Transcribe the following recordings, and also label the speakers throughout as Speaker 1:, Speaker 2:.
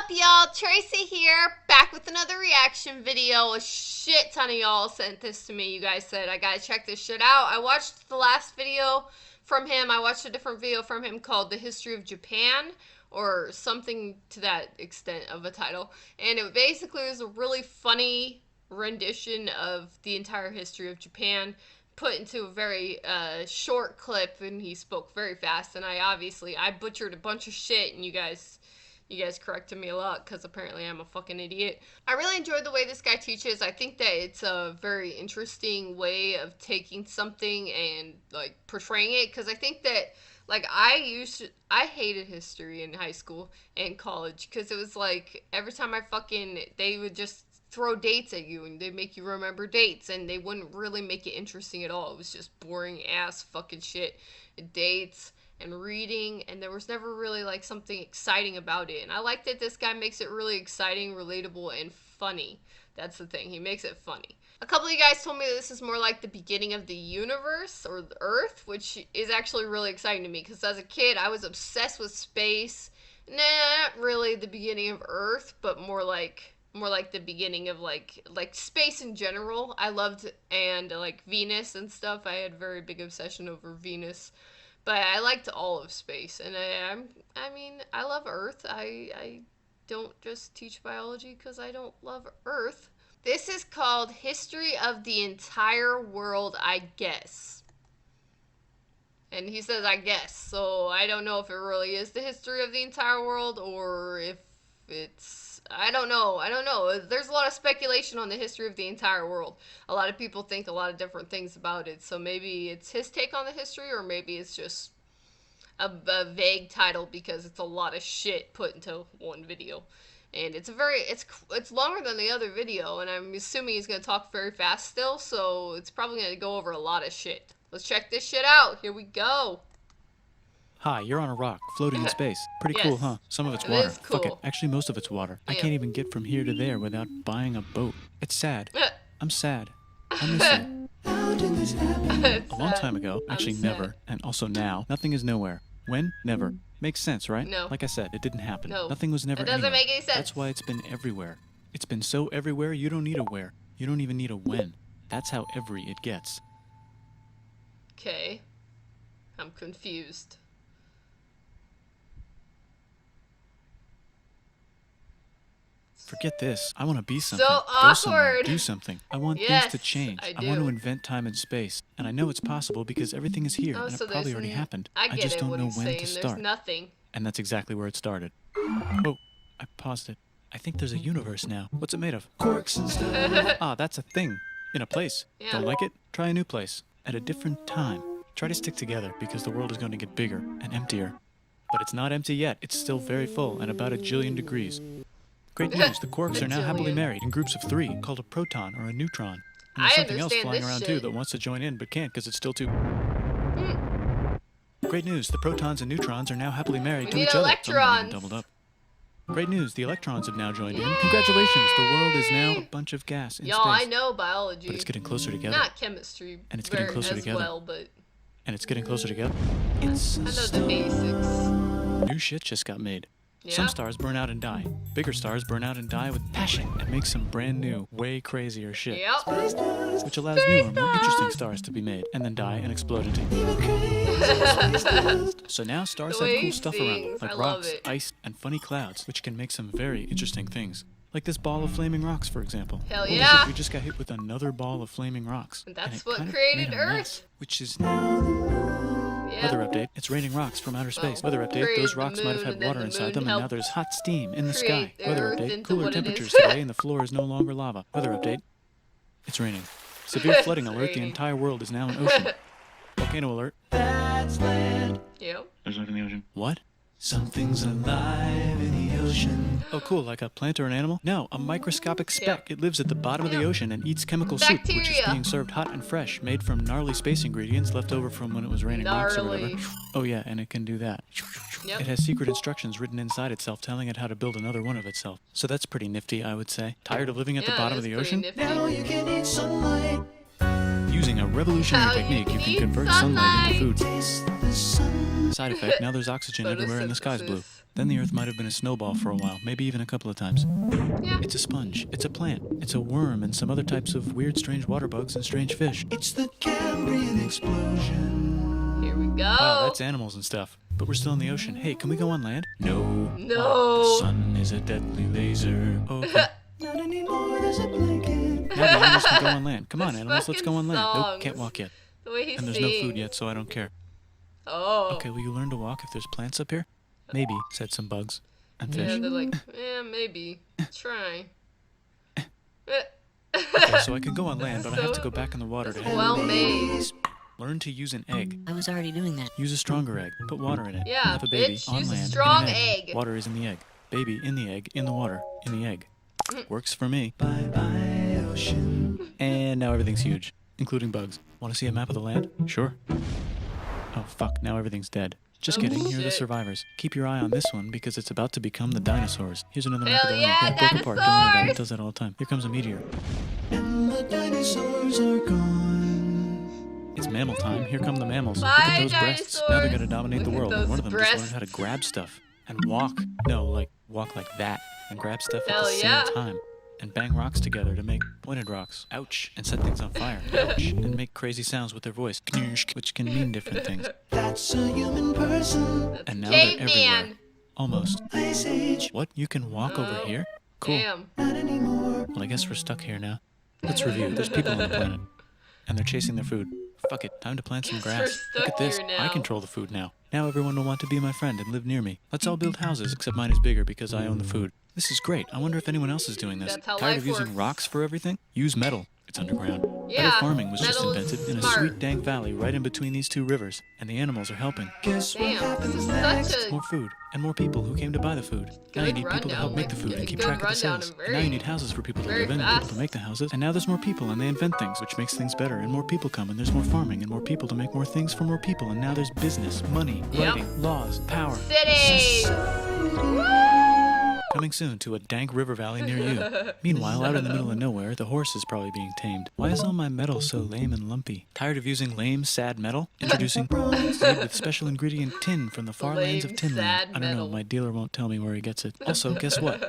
Speaker 1: y'all? Tracy here, back with another reaction video. A shit ton of y'all sent this to me. You guys said I gotta check this shit out. I watched the last video from him. I watched a different video from him called The History of Japan, or something to that extent of a title. And it basically was a really funny rendition of the entire history of Japan, put into a very short clip, and he spoke very fast, and I butchered a bunch of shit, and you guys corrected me a lot because apparently I'm a fucking idiot. I really enjoyed the way this guy teaches. I think that it's a very interesting way of taking something and like portraying it, because I think that like I hated history in high school and college because it was like every time they would just throw dates at you and they make you remember dates, and they wouldn't really make it interesting at all. It was just boring ass fucking shit. Dates and reading, and there was never really like something exciting about it. And I like that this guy makes it really exciting, relatable, and funny. That's the thing, he makes it funny. A couple of you guys told me that this is more like the beginning of the universe or the Earth, which is actually really exciting to me because as a kid I was obsessed with space. Not really the beginning of Earth, but more like the beginning of like space in general. I loved, and like Venus and stuff. I had a very big obsession over Venus. But I liked all of space, and I mean, I love Earth. I don't just teach biology because I don't love Earth. This is called History of the Entire World, I guess. And he says, I guess. So I don't know if it really is the history of the entire world, or if it's... I don't know. There's a lot of speculation on the history of the entire world. A lot of people think a lot of different things about it. So maybe it's his take on the history, or maybe it's just a vague title because it's a lot of shit put into one video. And it's longer than the other video, and I'm assuming he's going to talk very fast still, so it's probably going to go over a lot of shit. Let's check this shit out. Here we go.
Speaker 2: Hi, you're on a rock, floating in space. Pretty cool, huh? Some of it's water.
Speaker 1: Cool.
Speaker 2: Fuck it. Actually, most of it's water. I can't even get from here to there without buying a boat. It's sad. I'm sad. I miss you. How did this happen? A long time ago. Actually, never. And also now. Nothing is nowhere. When? Never. Makes sense, right?
Speaker 1: No.
Speaker 2: Like I said, it didn't happen.
Speaker 1: No.
Speaker 2: Nothing was never
Speaker 1: anywhere. It doesn't make any sense.
Speaker 2: That's why it's been everywhere. It's been so everywhere, you don't need a where. You don't even need a when. That's how every it gets.
Speaker 1: Okay. I'm confused.
Speaker 2: Forget this. I want to be something.
Speaker 1: So
Speaker 2: Go somewhere.
Speaker 1: awkward.
Speaker 2: Do something. I want
Speaker 1: Yes,
Speaker 2: things to change.
Speaker 1: I
Speaker 2: want to
Speaker 1: do.
Speaker 2: invent time and space. And I know it's possible because everything is here, and
Speaker 1: so
Speaker 2: it probably already happened.
Speaker 1: I get
Speaker 2: just
Speaker 1: it,
Speaker 2: don't
Speaker 1: what
Speaker 2: know
Speaker 1: he's
Speaker 2: when
Speaker 1: saying.
Speaker 2: to
Speaker 1: There's
Speaker 2: start.
Speaker 1: nothing.
Speaker 2: And that's exactly where it started. Oh, I paused it. I think there's a universe now. What's it made of? Quarks and stuff. Ah, that's a thing. In a place.
Speaker 1: Yeah.
Speaker 2: Don't like it? Try a new place. At a different time. Try to stick together because the world is going to get bigger and emptier. But it's not empty yet. It's still very full and about 1 jillion degrees. Great news, the quarks are now happily married in groups of 3, called a proton or a neutron. And there's something else flying around too that wants to join in but can't because it's still too... Great news, the protons and neutrons are now happily married to each other.
Speaker 1: Electrons.
Speaker 2: Doubled up. Great news, the electrons have now joined in. Congratulations, the world is now a bunch of gas in space.
Speaker 1: Y'all, I know biology.
Speaker 2: But it's getting closer together.
Speaker 1: Not chemistry.
Speaker 2: And it's getting closer together.
Speaker 1: Well, but
Speaker 2: And it's getting closer together.
Speaker 1: I know the basics.
Speaker 2: New shit just got made.
Speaker 1: Yeah?
Speaker 2: Some stars burn out and die. Bigger stars burn out and die with passion and make some brand new, way crazier shit.
Speaker 1: Yep.
Speaker 2: Which allows newer, more interesting stars to be made and then die and explode into. So now stars have cool stuff around them, like rocks, ice, and funny clouds, which can make some very interesting things. Like this ball of flaming rocks, for example.
Speaker 1: Hell
Speaker 2: What was
Speaker 1: yeah.
Speaker 2: it? We just got hit with another ball of flaming rocks.
Speaker 1: And that's
Speaker 2: and it
Speaker 1: what
Speaker 2: kind of
Speaker 1: created
Speaker 2: made a
Speaker 1: Earth.
Speaker 2: mess, which is now...
Speaker 1: Yeah.
Speaker 2: Weather update. It's raining rocks from outer space.
Speaker 1: Well,
Speaker 2: Weather update.
Speaker 1: created
Speaker 2: Those
Speaker 1: the
Speaker 2: rocks might have
Speaker 1: moon,
Speaker 2: had
Speaker 1: and then
Speaker 2: water
Speaker 1: the
Speaker 2: inside
Speaker 1: moon
Speaker 2: them, and now
Speaker 1: helped
Speaker 2: there's hot steam in the sky.
Speaker 1: create the
Speaker 2: Weather
Speaker 1: Earth
Speaker 2: update.
Speaker 1: into
Speaker 2: Cooler
Speaker 1: what it
Speaker 2: temperatures
Speaker 1: is.
Speaker 2: today, and the floor is no longer lava. Weather update. It's raining. Severe flooding
Speaker 1: It's
Speaker 2: alert. The
Speaker 1: raining.
Speaker 2: entire world is now an ocean. Volcano alert. That's land.
Speaker 1: Yep.
Speaker 2: There's life in the ocean. What? Something's alive in the ocean. Oh, cool, like a plant or an animal? No, a microscopic speck. It lives at the bottom of the ocean and eats chemical soup, which is
Speaker 1: Bacteria.
Speaker 2: being served hot and fresh, made from gnarly space ingredients left over from when it was raining rocks or
Speaker 1: Gnarly.
Speaker 2: whatever. Oh yeah, and it can do that.
Speaker 1: Yep.
Speaker 2: It has secret instructions written inside itself telling it how to build another one of itself. So that's pretty nifty, I would say. Tired of living at the bottom of the ocean?
Speaker 1: Now
Speaker 2: you can eat sunlight. Using a revolutionary
Speaker 1: Now you
Speaker 2: technique, you
Speaker 1: can
Speaker 2: can
Speaker 1: eat
Speaker 2: convert
Speaker 1: sunlight.
Speaker 2: sunlight into food. Taste the sun. Side effect, now there's oxygen everywhere and the sky's blue.
Speaker 1: Photosynthesis.
Speaker 2: Then the Earth might have been a snowball for a while, maybe even a couple of times.
Speaker 1: Yeah.
Speaker 2: It's a sponge, it's a plant, it's a worm and some other types of weird strange water bugs and strange fish. It's the Cambrian explosion.
Speaker 1: Here we go.
Speaker 2: Wow, that's animals and stuff. But we're still in the ocean. Hey, can we go on land? No.
Speaker 1: No.
Speaker 2: The sun is a deadly laser. Okay. Not anymore, there's a blanket. Now the animals can go on land. Come on,
Speaker 1: This
Speaker 2: animals, let's go on land.
Speaker 1: fucking
Speaker 2: Nope, can't walk yet.
Speaker 1: The way he
Speaker 2: And there's
Speaker 1: sings.
Speaker 2: no food yet, so I don't care.
Speaker 1: Oh.
Speaker 2: Okay, will you learn to walk if there's plants up here? Maybe, said some bugs. And
Speaker 1: Yeah,
Speaker 2: fish.
Speaker 1: they're like, maybe. Try.
Speaker 2: Okay, so I can go on land, but I have to go back in the water to
Speaker 1: It's
Speaker 2: have
Speaker 1: well made.
Speaker 2: Learn to use an egg.
Speaker 3: I was already doing that.
Speaker 2: Use a stronger egg. Put water in it.
Speaker 1: Yeah,
Speaker 2: Have a baby
Speaker 1: bitch,
Speaker 2: on
Speaker 1: use a
Speaker 2: land. in
Speaker 1: strong
Speaker 2: an
Speaker 1: egg.
Speaker 2: Water is in the egg. Baby in the egg, in the water, in the egg.
Speaker 1: Mm.
Speaker 2: Works for me. Bye bye, ocean. And now everything's huge, including bugs. Want to see a map of the land? Sure. Oh fuck, now everything's dead. Just
Speaker 1: Oh,
Speaker 2: kidding, here are the
Speaker 1: shit.
Speaker 2: survivors. Keep your eye on this one because it's about to become the dinosaurs. Here's another map
Speaker 1: Hell
Speaker 2: of the land.
Speaker 1: yeah,
Speaker 2: Broke apart. Don't worry about it,
Speaker 1: dinosaurs!
Speaker 2: it does that all the time. Here comes a meteor. And the dinosaurs are gone. It's mammal time. Here come the mammals. Look
Speaker 1: Bye,
Speaker 2: at those breasts. Now they're gonna dominate the
Speaker 1: Look at
Speaker 2: world. And
Speaker 1: those
Speaker 2: one of them just learned
Speaker 1: breasts.
Speaker 2: how to grab stuff and walk. No, like walk like that and grab stuff at
Speaker 1: Hell
Speaker 2: the
Speaker 1: yeah.
Speaker 2: same time. And bang rocks together to make pointed rocks. Ouch. And set things on fire. Ouch. And make crazy sounds with their voice. Which can mean different things. That's a human person.
Speaker 1: That's
Speaker 2: And now they're everywhere.
Speaker 1: caveman.
Speaker 2: Almost. Ice Age. What? You can walk over
Speaker 1: Oh,
Speaker 2: here? Cool.
Speaker 1: Damn.
Speaker 2: Not anymore. Well, I guess we're stuck here now. Let's review. There's people on the planet. And they're chasing their food. Fuck it. Time to plant some
Speaker 1: Guess we're
Speaker 2: grass. Look
Speaker 1: stuck
Speaker 2: at this.
Speaker 1: here
Speaker 2: I
Speaker 1: now.
Speaker 2: control the food now. Now everyone will want to be my friend and live near me. Let's all build houses, except mine is bigger because I own the food. This is great. I wonder if anyone else is doing this.
Speaker 1: That's how
Speaker 2: Tired
Speaker 1: life
Speaker 2: of using
Speaker 1: works.
Speaker 2: rocks for everything? Use metal. It's underground.
Speaker 1: Yeah,
Speaker 2: Better farming was just
Speaker 1: metal is
Speaker 2: invented in a
Speaker 1: smart.
Speaker 2: sweet dank valley right in between these two rivers. And the animals are helping. Guess
Speaker 1: Damn, this is such a
Speaker 2: more food and more people who came to buy the food. Now you
Speaker 1: Good
Speaker 2: need people to help
Speaker 1: rundown,
Speaker 2: make the
Speaker 1: like,
Speaker 2: food
Speaker 1: yeah,
Speaker 2: and keep
Speaker 1: good
Speaker 2: track of the
Speaker 1: rundown
Speaker 2: sales.
Speaker 1: and
Speaker 2: And now you
Speaker 1: very-
Speaker 2: need houses for people to
Speaker 1: very
Speaker 2: live in and people
Speaker 1: fast.
Speaker 2: to make the houses. And now there's more people and they invent things, which makes things better. And more people come and there's more farming and more people to make more things for more people. And now there's business, money,
Speaker 1: Yep.
Speaker 2: writing, laws, power.
Speaker 1: cities.
Speaker 2: Coming soon to a dank river valley near you. Meanwhile, out in the middle of nowhere, the horse is probably being tamed. Why is all my metal so lame and lumpy? Tired of using lame, sad metal? Introducing bronze made with special ingredient tin from the far lands of
Speaker 1: Lame,
Speaker 2: Tinland.
Speaker 1: sad
Speaker 2: I don't know,
Speaker 1: metal.
Speaker 2: my dealer won't tell me where he gets it. Also, guess what?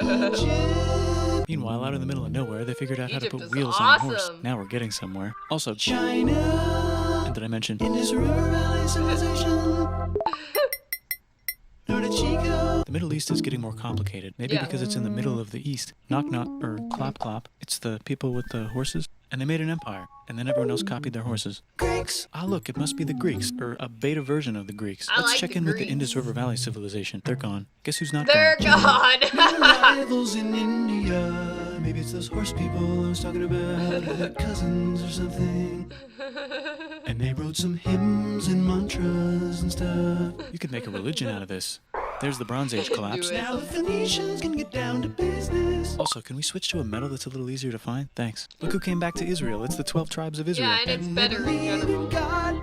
Speaker 2: Meanwhile, out in the middle of nowhere, they figured out how to
Speaker 1: Egypt
Speaker 2: put
Speaker 1: is
Speaker 2: wheels on a horse.
Speaker 1: awesome.
Speaker 2: Now we're getting somewhere. Also, China. And did I mention Indus River Valley civilization? The Middle East is getting more complicated. Maybe
Speaker 1: Yeah.
Speaker 2: because it's in the middle of the East. Knock knock, or clap clap. It's the people with the horses. And they made an empire. And then everyone else copied their horses. Greeks! Ah look, it must be the Greeks. Or a beta version of the Greeks.
Speaker 1: I
Speaker 2: Let's
Speaker 1: like
Speaker 2: check
Speaker 1: the
Speaker 2: in with the
Speaker 1: Greeks.
Speaker 2: Indus River Valley civilization. They're gone. Guess who's not
Speaker 1: They're
Speaker 2: gone?
Speaker 1: gone.
Speaker 2: Rivals in India. Maybe it's those horse people I was talking about. Or their cousins or something. And they wrote some hymns and mantras and stuff. You could make a religion out of this. There's the Bronze Age collapse.
Speaker 1: Do it.
Speaker 2: Now the Phoenicians can get down to business. Also, can we switch to a metal that's a little easier to find? Thanks. Look who came back to Israel. It's the 12 tribes of Israel.
Speaker 1: Yeah, and it's better in general.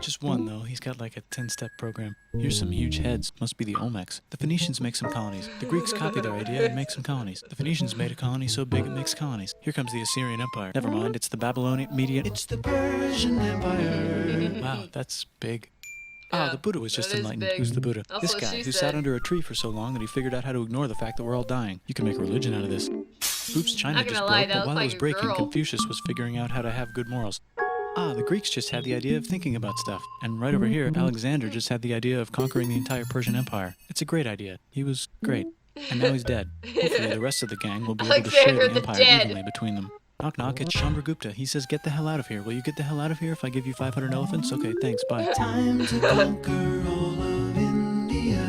Speaker 2: Just one, though. He's got like a 10-step program. Here's some huge heads. Must be the Olmecs. The Phoenicians make some colonies. The Greeks copy their idea and make some colonies. The Phoenicians made a colony so big it makes colonies. Here comes the Assyrian Empire. Never mind, it's the Babylonian Median. It's the Persian Empire. Wow, that's big.
Speaker 1: Yeah,
Speaker 2: The Buddha was just
Speaker 1: that is
Speaker 2: enlightened.
Speaker 1: big.
Speaker 2: Who's the Buddha?
Speaker 1: That's
Speaker 2: This
Speaker 1: what
Speaker 2: guy
Speaker 1: she
Speaker 2: who
Speaker 1: said.
Speaker 2: sat under a tree for so long that he figured out how to ignore the fact that we're all dying. You can make a religion out of this. Oops, China
Speaker 1: Not
Speaker 2: just
Speaker 1: gonna
Speaker 2: broke,
Speaker 1: lie, that
Speaker 2: but
Speaker 1: looks
Speaker 2: while
Speaker 1: like
Speaker 2: it was
Speaker 1: a
Speaker 2: breaking,
Speaker 1: girl.
Speaker 2: Confucius was figuring out how to have good morals. The Greeks just had the idea of thinking about stuff. And right over here, Alexander just had the idea of conquering the entire Persian Empire. It's a great idea. He was great. And now he's dead. Hopefully the rest of the gang will be able to share
Speaker 1: Alexander
Speaker 2: the
Speaker 1: the
Speaker 2: empire
Speaker 1: Dead.
Speaker 2: evenly between them. Knock knock, it's Chandragupta. He says get the hell out of here. Will you get the hell out of here if I give you 500 elephants? Okay, thanks, bye. Time to conquer all of India.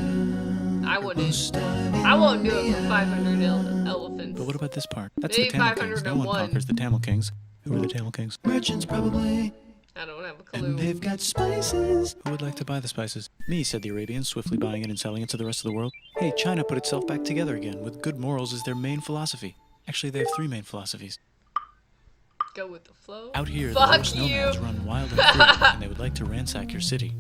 Speaker 1: I wouldn't. I won't do it for 500 elephants.
Speaker 2: But what about this part? That's
Speaker 1: Maybe
Speaker 2: the Tamil Kings. No one
Speaker 1: 501.
Speaker 2: conquers the Tamil Kings. Who are the Tamil Kings? Merchants, probably.
Speaker 1: I don't have a
Speaker 2: And
Speaker 1: clue.
Speaker 2: they've got spices. Who would like to buy the spices? Me, said the Arabians, swiftly buying it and selling it to the rest of the world. Hey, China put itself back together again, with good morals as their main philosophy. Actually, they have 3 main philosophies.
Speaker 1: Go with the flow.
Speaker 2: Out here, the
Speaker 1: Fuck
Speaker 2: horse
Speaker 1: you.
Speaker 2: nomads run wild and free, and they would like to ransack your city.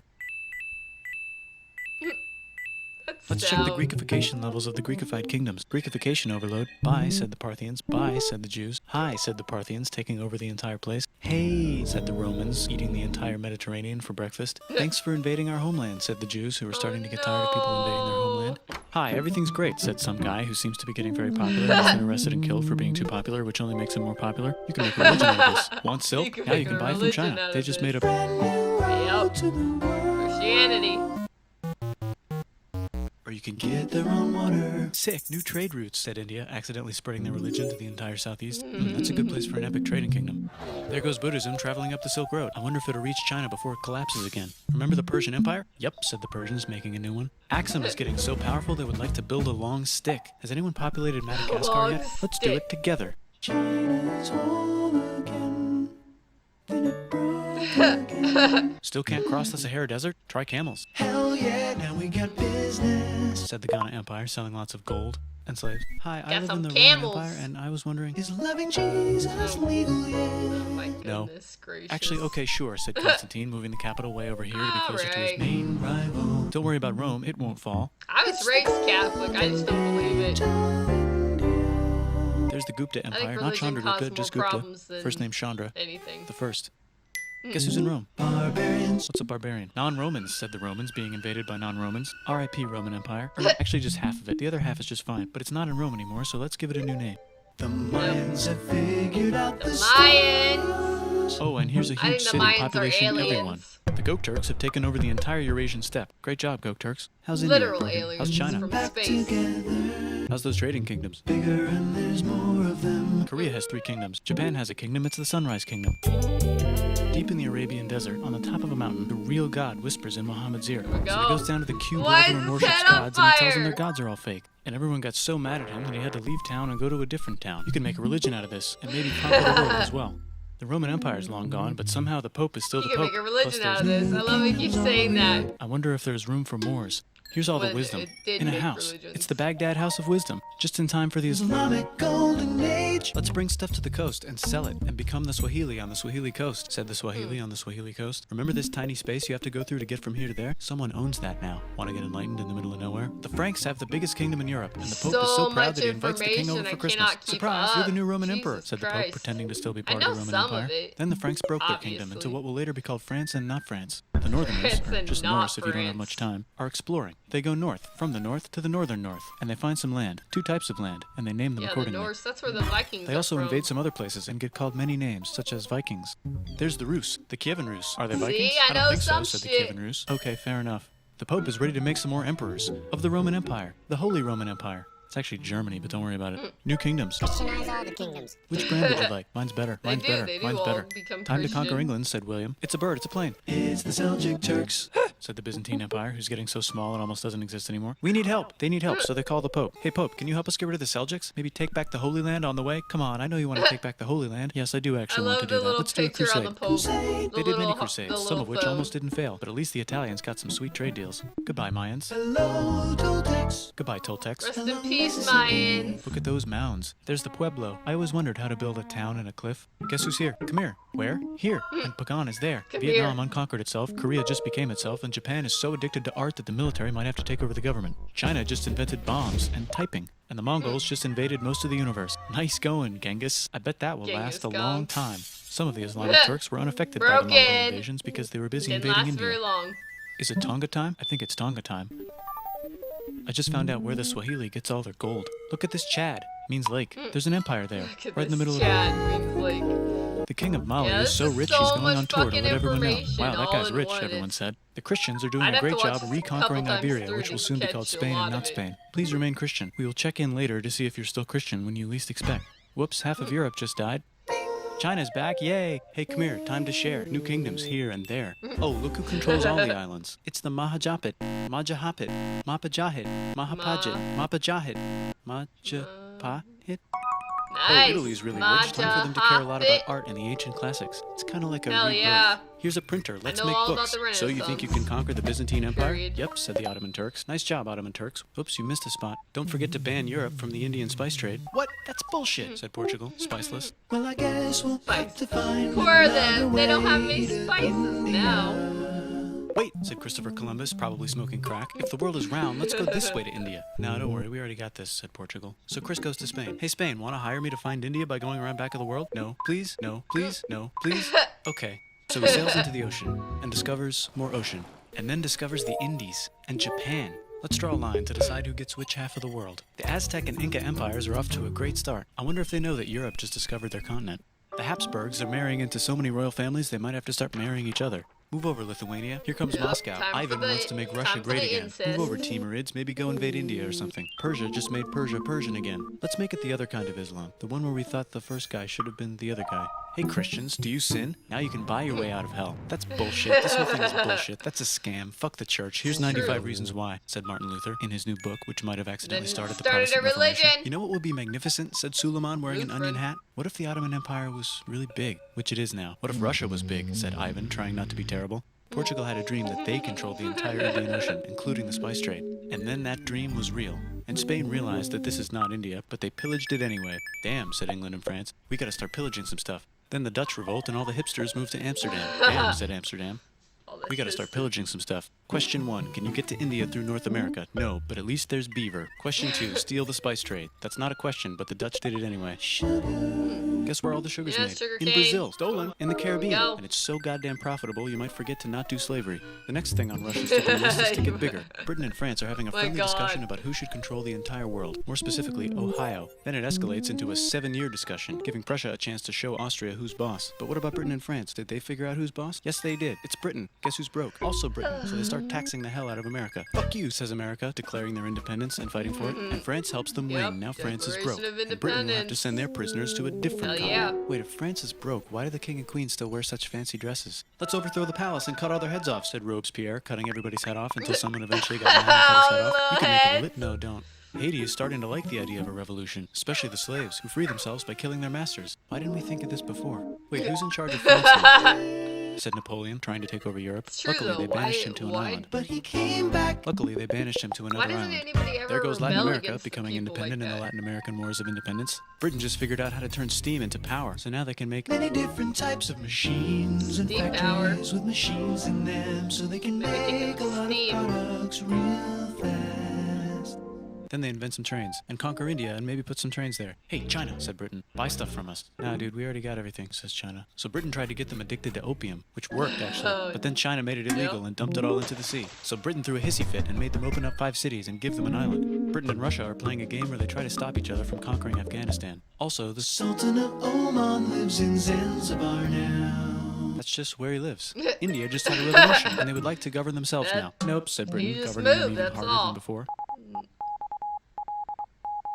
Speaker 2: Let's check the Greekification levels of the Greekified kingdoms. Greekification overload. Bye, said the Parthians. Bye, said the Jews. Hi, said the Parthians, taking over the entire place. Hey, said the Romans, eating the entire Mediterranean for breakfast. Thanks for invading our homeland, said the Jews, who were starting to get tired of people invading their homeland. Hi, everything's great, said some guy who seems to be getting very popular and has been arrested and killed for being too popular, which only makes him more popular. You can make a religion out of this. Want silk? Now you can buy it from China. They just made a
Speaker 1: Christianity.
Speaker 2: Or you can get their own water. Sick, new trade routes, said India, accidentally spreading their religion to the entire southeast. That's a good place for an epic trading kingdom. There goes Buddhism traveling up the Silk Road. I wonder if it'll reach China before it collapses again. Remember the Persian Empire? Yep, said the Persians, making a new one. Axum is getting so powerful they would like to build a long stick. Has anyone populated Madagascar yet? Let's do it together. China's home again. Then it broke. Still can't cross the Sahara Desert? Try camels. Hell yeah, now we got business, said the Ghana Empire, selling lots of gold and slaves. Hi, I live in the Roman Empire, and I was wondering, is loving Jesus legal yet?
Speaker 1: Oh my goodness gracious.
Speaker 2: Actually, okay, sure, said Constantine, moving the capital way over here to be closer to his main rival. Don't worry about Rome, it won't fall.
Speaker 1: I was raised Catholic, I just don't believe it.
Speaker 2: There's the Gupta Empire, not Chandragupta, just Gupta. First name Chandra.
Speaker 1: Anything.
Speaker 2: The first. Guess who's in Rome? Barbarians. What's a barbarian? Non-Romans, said the Romans, being invaded by non-Romans. R.I.P. Roman Empire. Or actually just half of it. The other half is just fine. But it's not in Rome anymore, so let's give it a new name. The Mayans have figured out the
Speaker 1: Mayans.
Speaker 2: Oh, and here's a huge city, population everyone. The Gokturks have taken over the entire Eurasian steppe. Great job, Gokturks. How's India?
Speaker 1: Literal aliens.
Speaker 2: How's China?
Speaker 1: From space.
Speaker 2: How's those trading kingdoms? Bigger and there's more of them. Korea has 3 kingdoms. Japan has a kingdom. It's the Sunrise Kingdom. Deep in the Arabian desert, on the top of a mountain, the real God whispers in Muhammad's ear. So he goes down to the cube level and worships gods, and he tells them their gods are all fake. And everyone got so mad at him that he had to leave town and go to a different town. You can make a religion out of this, and maybe conquer the world as well. The Roman Empire is long gone, but somehow the Pope is still the Pope.
Speaker 1: You can make a religion out of this. I love it. Keep saying that.
Speaker 2: I wonder if there's room for Moors. Here's all the wisdom. In a house. It's the Baghdad House of Wisdom. Just in time for the Islamic Golden Age. Let's bring stuff to the coast and sell it and become the Swahili on the Swahili coast, said the Swahili on the Swahili coast. Remember this tiny space you have to go through to get from here to there? Someone owns that now. Want to get enlightened in the middle of nowhere? The Franks have the biggest kingdom in Europe, and the Pope is so proud that he invites the king over for Christmas. Surprise, you're the new Roman Emperor, said the Pope, pretending to still be part of the Roman Empire. Then the Franks broke their kingdom into what will later be called France and not France. The Northerners, or just Norse if you don't have much time, are exploring. They go north, from the north to the northern north, and they find some land, 2 types of land, and they name them accordingly.
Speaker 1: The Norse, that's where the Vikings
Speaker 2: They also
Speaker 1: are from.
Speaker 2: invade some other places and get called many names, such as Vikings. There's the Rus, the Kievan Rus. Are they Vikings?
Speaker 1: See, I
Speaker 2: don't
Speaker 1: know
Speaker 2: think
Speaker 1: some
Speaker 2: so, said
Speaker 1: shit.
Speaker 2: the Kievan Rus. Okay, fair enough. The Pope is ready to make some more emperors of the Roman Empire, the Holy Roman Empire. It's actually Germany, but don't worry about it. New kingdoms.
Speaker 3: Christianize all the kingdoms.
Speaker 2: Which brand would you like? Mine's better. Mine's better. Mine's
Speaker 1: all
Speaker 2: better.
Speaker 1: become
Speaker 2: Time to conquer
Speaker 1: Christian.
Speaker 2: England, said William. It's a bird. It's a plane. It's the Seljuk Turks, said the Byzantine Empire, who's getting so small it almost doesn't exist anymore. We need help. They need help, so they call the Pope. Hey, Pope, can you help us get rid of the Seljuks? Maybe take back the Holy Land on the way? Come on, I know you want to take back the Holy Land. Yes, I do actually want to do that. Let's do a crusade.
Speaker 1: They
Speaker 2: They did many crusades, some of which almost didn't fail, but at least the Italians got some sweet trade deals. Goodbye, Mayans. Hello, Toltecs. Goodbye, Toltecs.
Speaker 1: Rest in peace, Mayans.
Speaker 2: Look at those mounds. There's the Pueblo. I always wondered how to build a town in a cliff. Guess who's here? Come here. Where? Here. And Pagan is there.
Speaker 1: Come
Speaker 2: Vietnam
Speaker 1: here.
Speaker 2: unconquered itself, Korea just became itself, and Japan is so addicted to art that the military might have to take over the government. China just invented bombs and typing. And the Mongols just invaded most of the universe. Nice going, Genghis. I bet that will last a long time. Some of the Islamic Turks were unaffected by the Mongol invasions because they were busy
Speaker 1: Didn't
Speaker 2: invading
Speaker 1: last
Speaker 2: India.
Speaker 1: very long.
Speaker 2: Is it Tonga time? I think it's Tonga time. I just found out where the Swahili gets all their gold. Look at this Chad. Means lake. There's an empire there.
Speaker 1: Look at
Speaker 2: Right in the
Speaker 1: this
Speaker 2: middle of
Speaker 1: Chad means like.
Speaker 2: the king of Mali
Speaker 1: Yeah,
Speaker 2: is
Speaker 1: this
Speaker 2: so
Speaker 1: is
Speaker 2: rich
Speaker 1: so
Speaker 2: he's going
Speaker 1: much
Speaker 2: on tour to
Speaker 1: fucking
Speaker 2: let everyone know.
Speaker 1: information
Speaker 2: Wow, that
Speaker 1: all
Speaker 2: guy's
Speaker 1: in
Speaker 2: rich,
Speaker 1: one.
Speaker 2: everyone said. The Christians are doing
Speaker 1: I'd
Speaker 2: a
Speaker 1: have
Speaker 2: great
Speaker 1: to watch
Speaker 2: job
Speaker 1: this a
Speaker 2: reconquering
Speaker 1: couple times
Speaker 2: Iberia,
Speaker 1: through
Speaker 2: which
Speaker 1: to
Speaker 2: will soon be
Speaker 1: catch
Speaker 2: called
Speaker 1: a
Speaker 2: Spain
Speaker 1: lot
Speaker 2: and
Speaker 1: of
Speaker 2: not
Speaker 1: it.
Speaker 2: Spain. Please remain Christian. We will check in later to see if you're still Christian when you least expect. Whoops, half of Europe just died. China's back, yay! Hey, come here, time to share. New kingdoms here and there. Oh, look who controls all the islands. It's the Mahajapit, Majahapit, Mapajahit, Mahapajit, Mapajahit, Majapahit. Oh,
Speaker 1: Nice.
Speaker 2: Italy's really rich. Time for them to care a lot about art and the ancient classics. It's kind of like a
Speaker 1: Hell
Speaker 2: rebirth.
Speaker 1: yeah.
Speaker 2: Here's a printer. Let's
Speaker 1: know
Speaker 2: make
Speaker 1: all about
Speaker 2: books.
Speaker 1: the
Speaker 2: So you think you can
Speaker 1: Renaissance.
Speaker 2: conquer the Byzantine Empire?
Speaker 1: Period.
Speaker 2: Yep, said the Ottoman Turks. Nice job, Ottoman Turks. Oops, you missed a spot. Don't forget to ban Europe from the Indian spice trade. What? That's bullshit, said Portugal. Spiceless. Well, I guess we'll have to find
Speaker 1: Poor them. They don't have any spices now.
Speaker 2: Wait, said Christopher Columbus, probably smoking crack. If the world is round, let's go this way to India. No, don't worry, we already got this, said Portugal. So Chris goes to Spain. Hey, Spain, want to hire me to find India by going around back of the world? No, please, no, please, no, please. Okay. So he sails into the ocean and discovers more ocean, and then discovers the Indies and Japan. Let's draw a line to decide who gets which half of the world. The Aztec and Inca empires are off to a great start. I wonder if they know that Europe just discovered their continent. The Habsburgs are marrying into so many royal families they might have to start marrying each other. Move over, Lithuania. Here comes Moscow. Ivan wants to make Russia great again. Move over, Timurids. Maybe go invade India or something. Persia just made Persia Persian again. Let's make it the other kind of Islam. The one where we thought the first guy should have been the other guy. Hey, Christians, do you sin? Now you can buy your way out of hell. That's bullshit. This whole thing is bullshit. That's a scam. Fuck the church. Here's 95 Reasons Why, said Martin Luther in his new book, which might have accidentally started the Protestant Reformation. You know what would be magnificent, said Suleiman wearing an onion hat? What if the Ottoman Empire was really big, which it is now? What if Russia was big, said Ivan, trying not to be terrible. Portugal had a dream that they controlled the entire Indian Ocean, including the spice trade. And then that dream was real. And Spain realized that this is not India, but they pillaged it anyway. Damn, said England and France. We gotta start pillaging some stuff. Then the Dutch revolt and all the hipsters moved to Amsterdam. Damn, said Amsterdam. We gotta start pillaging some stuff. Question 1, can you get to India through North America? No, but at least there's beaver. Question 2, steal the spice trade. That's not a question, but the Dutch did it anyway. Guess where all the sugar's made? In Brazil. Stolen. In the Caribbean. And it's so goddamn profitable, you might forget to not do slavery. The next thing on Russia's to-do list is to get bigger. Britain and France are having a friendly discussion about who should control the entire world. More specifically, Ohio. Then it escalates into a 7-year discussion, giving Prussia a chance to show Austria who's boss. But what about Britain and France? Did they figure out who's boss? Yes, they did. It's Britain. Guess who's broke? Also Britain. So they start taxing the hell out of America. Fuck you, says America, declaring their independence and fighting for it. And France helps them win. Now France is broke. And Britain will have to send their prisoners to a different colony. Wait, if France is broke, why do the king and queen still wear such fancy dresses? Let's overthrow the palace and cut all their heads off, said Robespierre, cutting everybody's head off until someone eventually got mad and cut his head off. You can make a lit. No, don't. Haiti is starting to like the idea of a revolution, especially the slaves, who free themselves by killing their masters. Why didn't we think of this before? Wait, who's in charge of France now? Said Napoleon, trying to take over Europe. Luckily, they banished him to an island. But he came back. Luckily, they banished him to another island. There goes Latin America, becoming independent in the Latin American Wars of Independence. Britain just figured out how to turn steam into power, so now they can make many different types of machines and factories with machines in them, so they can make a lot of products real fast. Then they invent some trains, and conquer India, and maybe put some trains there. Hey, China, said Britain, buy stuff from us. Nah, dude, we already got everything, says China. So Britain tried to get them addicted to opium, which worked, actually. But then China made it illegal and dumped it all into the sea. So Britain threw a hissy fit and made them open up 5 cities and give them an island. Britain and Russia are playing a game where they try to stop each other from conquering Afghanistan. Also, the Sultan of Oman lives in Zanzibar now. That's just where he lives. India just had a revolution, and they would like to govern themselves now. Nope, said Britain, governing them even harder than before.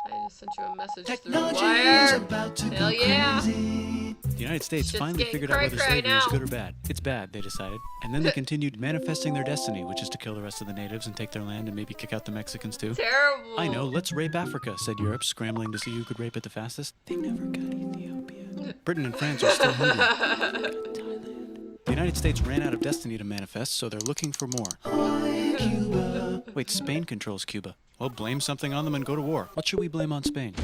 Speaker 1: I just sent you a message through wire. Hell yeah.
Speaker 2: The United States finally figured out whether slavery is good or bad. It's bad, they decided. And then they continued manifesting their destiny, which is to kill the rest of the natives and take their land and maybe kick out the Mexicans too.
Speaker 1: Terrible.
Speaker 2: I know, let's rape Africa, said Europe, scrambling to see who could rape it the fastest. They never got Ethiopia. Britain and France are still hungry. The United States ran out of destiny to manifest, so they're looking for more. Cuba. Wait, Spain controls Cuba. Well, blame something on them and go to war. What should we blame on Spain?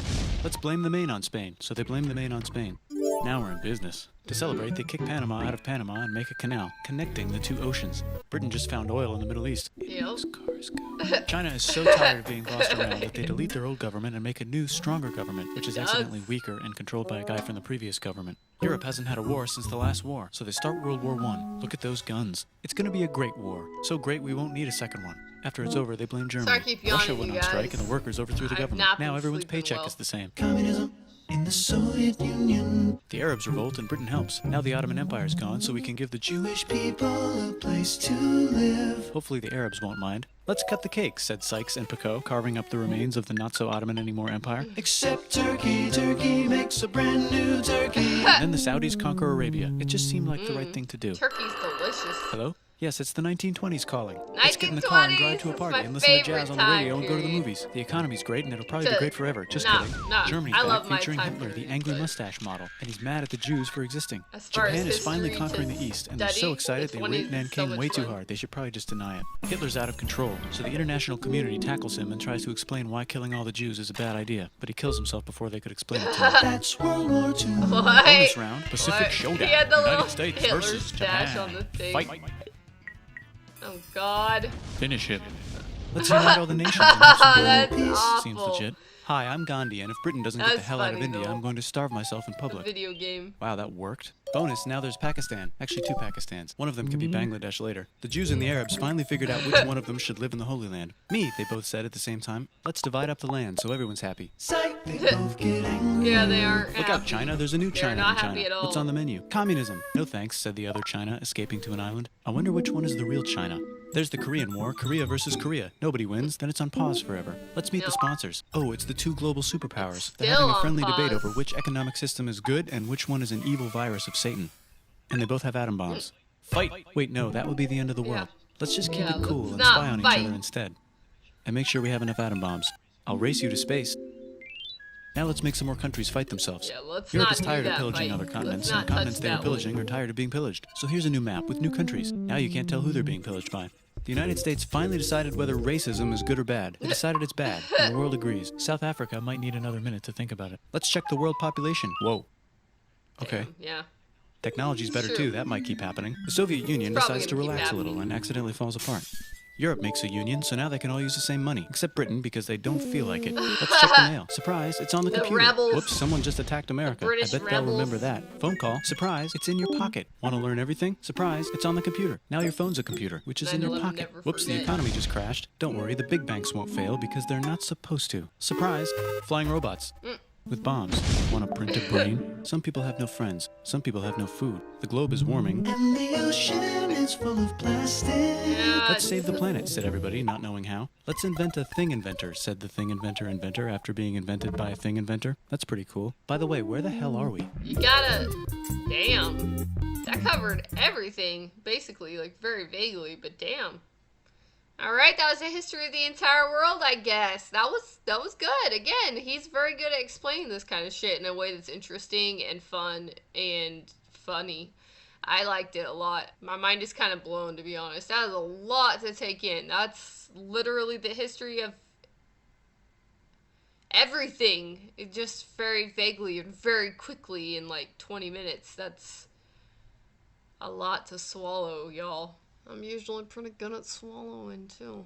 Speaker 2: Let's blame the Maine on Spain. So they blame the Maine on Spain. Now we're in business. To celebrate, they kick Panama out of Panama and make a canal, connecting the 2 oceans. Britain just found oil in the Middle East.
Speaker 1: Yep.
Speaker 2: Cars go. China is so tired of being bossed around that they delete their old government and make a new, stronger government, which is accidentally weaker and controlled by a guy from the previous government. Europe hasn't had a war since the last war, so they start World War I. Look at those guns. It's gonna be a great war. So great we won't need a second one. After it's over, they blame Germany.
Speaker 1: Sorry, I keep yawning,
Speaker 2: Russia went on strike and the workers overthrew the government. Now everyone's paycheck is the same. Communism in the Soviet Union. The Arabs revolt and Britain helps. Now the Ottoman Empire's gone, so we can give the Jewish people a place to live. Hopefully the Arabs won't mind. Let's cut the cake, said Sykes and Picot, carving up the remains of the not-so-Ottoman-anymore empire. Except Turkey. Turkey makes a brand new Turkey. And then the Saudis conquer Arabia. It just seemed like the right thing to do.
Speaker 1: Turkey's delicious.
Speaker 2: Hello? Yes, it's the 1920s calling. Let's get in the car and drive to a party and listen to jazz on the radio and go to the movies. The economy's great and it'll probably be great forever. Just kidding. Germany's back featuring Hitler, the angry mustache model, and he's mad at the Jews for existing. Japan is finally conquering the East, and they're so excited they rate Nanking way too hard. They should probably just deny it. Hitler's out of control, so the international community tackles him and tries to explain why killing all the Jews is a bad idea, but he kills himself before they could explain it to him. That's World War II. Bonus round, Pacific Showdown.
Speaker 1: He had the
Speaker 2: United
Speaker 1: little
Speaker 2: States
Speaker 1: Hitler
Speaker 2: versus
Speaker 1: stash
Speaker 2: Japan.
Speaker 1: on the thing.
Speaker 2: Fight.
Speaker 1: Oh God.
Speaker 2: Finish him. Let's unite all the nations and have some
Speaker 1: That's
Speaker 2: global peace.
Speaker 1: awful.
Speaker 2: Seems legit. Hi, I'm Gandhi, and if Britain doesn't get the
Speaker 1: That's
Speaker 2: hell out of
Speaker 1: funny,
Speaker 2: India,
Speaker 1: though.
Speaker 2: I'm going to starve myself in
Speaker 1: A
Speaker 2: public.
Speaker 1: video game.
Speaker 2: Wow, that worked. Bonus, now there's Pakistan. Actually, 2 Pakistans. One of them can be Bangladesh later. The Jews and the Arabs finally figured out which one of them should live in the Holy Land. Me, they both said at the same time. Let's divide up the land so everyone's happy.
Speaker 1: Yeah, they aren't
Speaker 2: Look out,
Speaker 1: happy.
Speaker 2: China. There's a new
Speaker 1: They're
Speaker 2: China
Speaker 1: not
Speaker 2: in China.
Speaker 1: happy at all.
Speaker 2: What's on the menu? Communism. No thanks, said the other China, escaping to an island. I wonder which one is the real China. There's the Korean War, Korea versus Korea. Nobody wins, then it's on pause forever. Let's meet the sponsors. Oh, it's the 2 global superpowers. They're
Speaker 1: Still
Speaker 2: having a
Speaker 1: on
Speaker 2: friendly debate
Speaker 1: pause.
Speaker 2: over which economic system is good and which one is an evil virus of Satan. And they both have atom bombs. Fight! Wait, no, that would be the end of the world. Let's just keep it cool
Speaker 1: let's
Speaker 2: and
Speaker 1: not
Speaker 2: spy on each
Speaker 1: fight.
Speaker 2: other instead. And make sure we have enough atom bombs. I'll race you to space. Now let's make some more countries fight themselves.
Speaker 1: Yeah, let's
Speaker 2: Europe
Speaker 1: not
Speaker 2: is
Speaker 1: do
Speaker 2: tired of
Speaker 1: that
Speaker 2: pillaging
Speaker 1: fight.
Speaker 2: other
Speaker 1: Let's
Speaker 2: continents, and
Speaker 1: not
Speaker 2: the continents
Speaker 1: touch
Speaker 2: they are
Speaker 1: that
Speaker 2: pillaging
Speaker 1: one.
Speaker 2: are tired of being pillaged. So here's a new map with new countries. Now you can't tell who they're being pillaged by. The United States finally decided whether racism is good or bad. They decided it's bad, and the world agrees. South Africa might need another minute to think about it. Let's check the world population. Whoa. Okay.
Speaker 1: Damn, yeah.
Speaker 2: Technology's better
Speaker 1: Sure.
Speaker 2: too, that might keep happening. The Soviet Union
Speaker 1: It's probably
Speaker 2: decides to
Speaker 1: gonna keep
Speaker 2: relax a little
Speaker 1: happening.
Speaker 2: and accidentally falls apart. Europe makes a union, so now they can all use the same money, except Britain because they don't feel like it. Let's check the mail. Surprise, it's on the
Speaker 1: The
Speaker 2: computer.
Speaker 1: rebels.
Speaker 2: Whoops, someone just attacked America.
Speaker 1: British
Speaker 2: I bet they'll
Speaker 1: rebels.
Speaker 2: remember that. Phone call. Surprise, it's in your pocket. Want to learn everything? Surprise, it's on the computer. Now your phone's a computer, which is in your
Speaker 1: 9/11
Speaker 2: pocket.
Speaker 1: never
Speaker 2: Whoops, the
Speaker 1: forget.
Speaker 2: economy just crashed. Don't worry, the big banks won't fail because they're not supposed to. Surprise, flying robots. With bombs. Want to print a brain? Some people have no friends. Some people have no food. The globe is warming.
Speaker 3: And the ocean is full of plastic.
Speaker 1: Yeah,
Speaker 2: Let's save the planet, said everybody, not knowing how. Let's invent a thing inventor, said the thing inventor after being invented by a thing inventor. That's pretty cool. By the way, where the hell are we?
Speaker 1: you gotta. Damn. That covered everything, basically, like very vaguely, but damn. All right, that was the history of the entire world, I guess. That was good. Again, he's very good at explaining this kind of shit in a way that's interesting and fun and funny. I liked it a lot. My mind is kind of blown, to be honest. That is a lot to take in. That's literally the history of everything. It just very vaguely and very quickly in like 20 minutes. That's a lot to swallow, y'all. I'm usually pretty good at swallowing, too.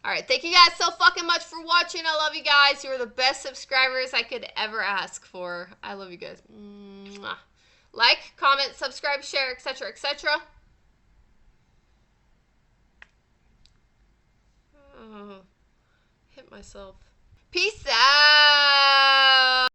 Speaker 1: Alright, thank you guys so fucking much for watching. I love you guys. You are the best subscribers I could ever ask for. I love you guys. Mwah. Like, comment, subscribe, share, etc., etc. Oh, hit myself. Peace out.